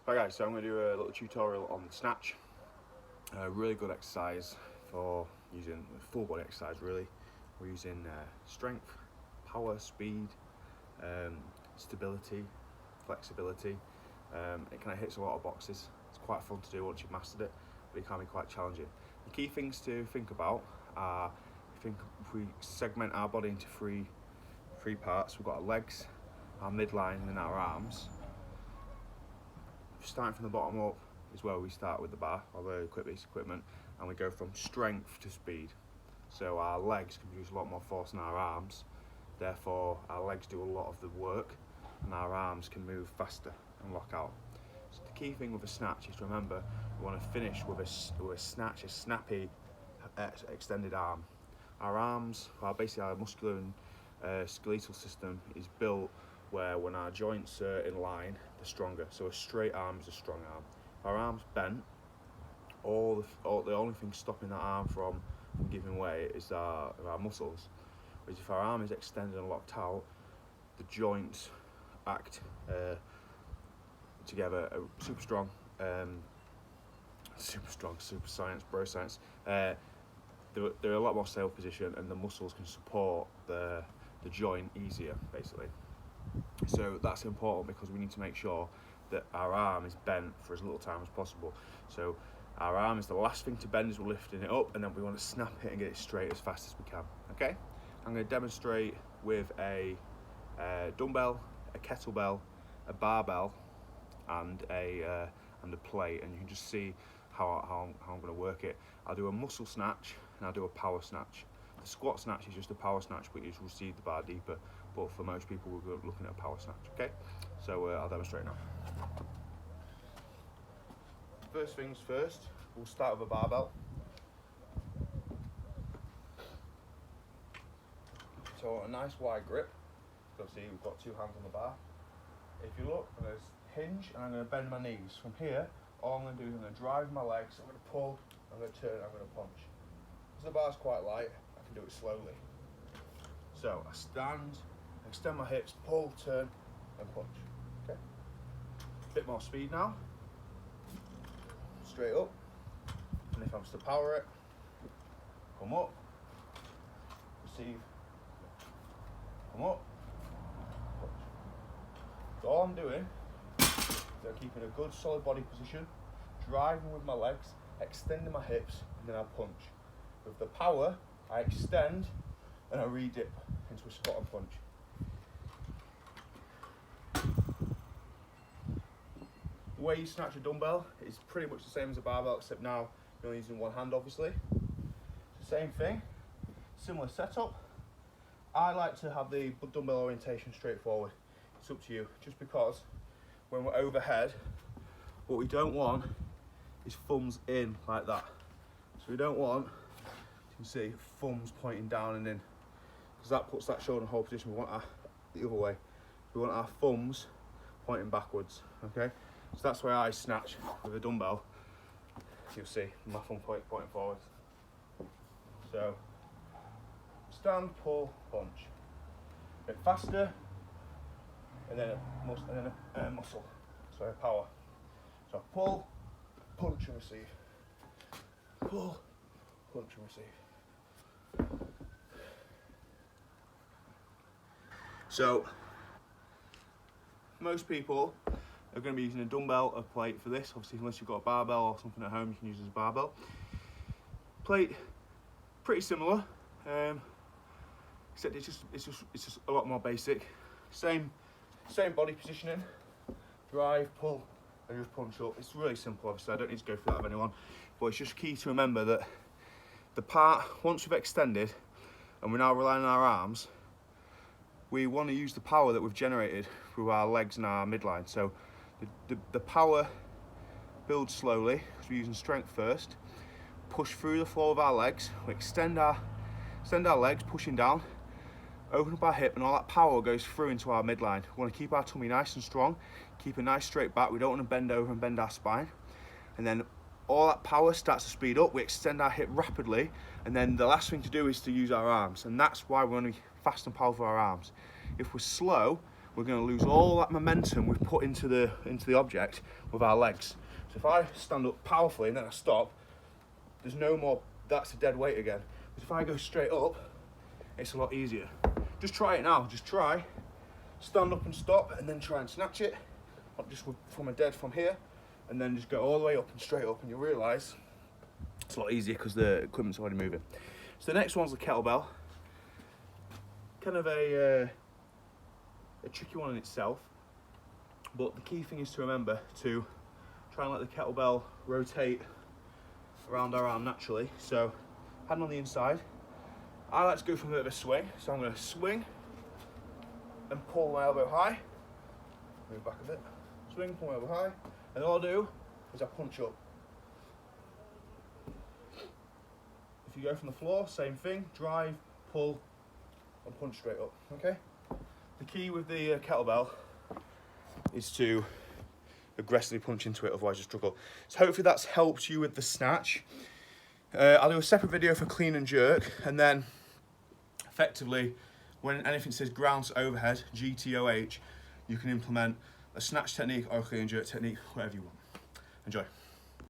Hi guys, so I'm going to do a little tutorial on snatch. A really good exercise for using full body exercise really. We're using strength, power, speed, stability, flexibility. It kind of hits a lot of boxes. It's quite fun to do once you've mastered it, but it can be quite challenging. The key things to think about are, if we segment our body into three parts, we've got our legs, our midline and then our arms. Starting from the bottom up is where we start with the bar or the equipment, and we go from strength to speed. So our legs can produce a lot more force than our arms, therefore our legs do a lot of the work and our arms can move faster and lock out. So the key thing with a snatch is to remember we want to finish with a snatch, a snappy extended arm. Our arms, basically our muscular and skeletal system is built where when our joints are in line, they're stronger. So a straight arm is a strong arm. If our arm's bent, the only thing stopping that arm from giving way is our muscles. Whereas if our arm is extended and locked out, the joints act together, super strong, super science, bro science. They're a lot more stable position, and the muscles can support the joint easier, basically. So that's important because we need to make sure that our arm is bent for as little time as possible. So our arm is the last thing to bend as we're lifting it up, and then we want to snap it and get it straight as fast as we can. Okay, I'm going to demonstrate with a dumbbell, a kettlebell, a barbell, and a plate, and you can just see how I'm going to work it. I'll do a muscle snatch and I'll do a power snatch. The squat snatch is just a power snatch, but you just receive the bar deeper. But for most people, we're looking at a power snatch. Okay, so I'll demonstrate now. First things first, we'll start with a barbell. So a nice wide grip. You'll see we've got two hands on the bar. If you look, I'm going to hinge and I'm going to bend my knees. From here, all I'm going to do is I'm going to drive my legs, I'm going to pull, I'm going to turn, I'm going to punch. Because the bar's quite light, I can do it slowly. So I stand, extend my hips, pull, turn, and punch. Okay. Bit more speed now. Straight up. And if I'm to power it, come up, receive, come up, punch. So all I'm doing is I'm keeping a good solid body position, driving with my legs, extending my hips, and then I punch. With the power, I extend and I re-dip into a squat and punch. The way you snatch a dumbbell is pretty much the same as a barbell, except now you're only using one hand, obviously. It's the same thing, similar setup. I like to have the dumbbell orientation straight forward. It's up to you, just because when we're overhead, what we don't want is thumbs in like that. So we don't want, you can see, thumbs pointing down and in, because that puts that shoulder in hold position. We want our, the other way. We want our thumbs pointing backwards, okay? So that's why I snatch with a dumbbell. You'll see my thumb pointing forward. So, stand, pull, punch. A bit faster, and then a muscle. So power. So pull, punch and receive. Pull, punch and receive. So, most people are going to be using a dumbbell or plate for this. Obviously, unless you've got a barbell or something at home, you can use it as a barbell. Plate, pretty similar, except it's just a lot more basic. Same body positioning, drive, pull, and just punch up. It's really simple. Obviously, I don't need to go through that with anyone, but it's just key to remember that the part, once we've extended and we're now relying on our arms, we want to use the power that we've generated through our legs and our midline. So the power builds slowly because we're using strength first. Push through the floor of our legs. We extend our legs, pushing down, open up our hip, and all that power goes through into our midline. We want to keep our tummy nice and strong, keep a nice straight back. We don't want to bend over and bend our spine. And then all that power starts to speed up. We extend our hip rapidly, and then the last thing to do is to use our arms, and that's why we want to be fast and powerful with our arms. If we're slow, we're going to lose all that momentum we've put into the object with our legs. So if I stand up powerfully and then I stop, there's no more, that's a dead weight again. But if I go straight up, it's a lot easier. Just try it now, just try. Stand up and stop, and then try and snatch it. Not just from here, and then just go all the way up and straight up, and you'll realise it's a lot easier because the equipment's already moving. So the next one's the kettlebell. Kind of a tricky one in itself, but the key thing is to remember to try and let the kettlebell rotate around our arm naturally. So hand on the inside. I like to go for a bit of a swing, so I'm going to swing and pull my elbow high, move back a bit, swing, pull my elbow high, and all I'll do is I punch up. If you go from the floor, same thing, drive, pull, and punch straight up, okay? The key with the kettlebell is to aggressively punch into it, otherwise you struggle. So hopefully that's helped you with the snatch. I'll do a separate video for clean and jerk, and then effectively when anything says ground to overhead, GTOH, you can implement a snatch technique or a clean and jerk technique, whatever you want. Enjoy.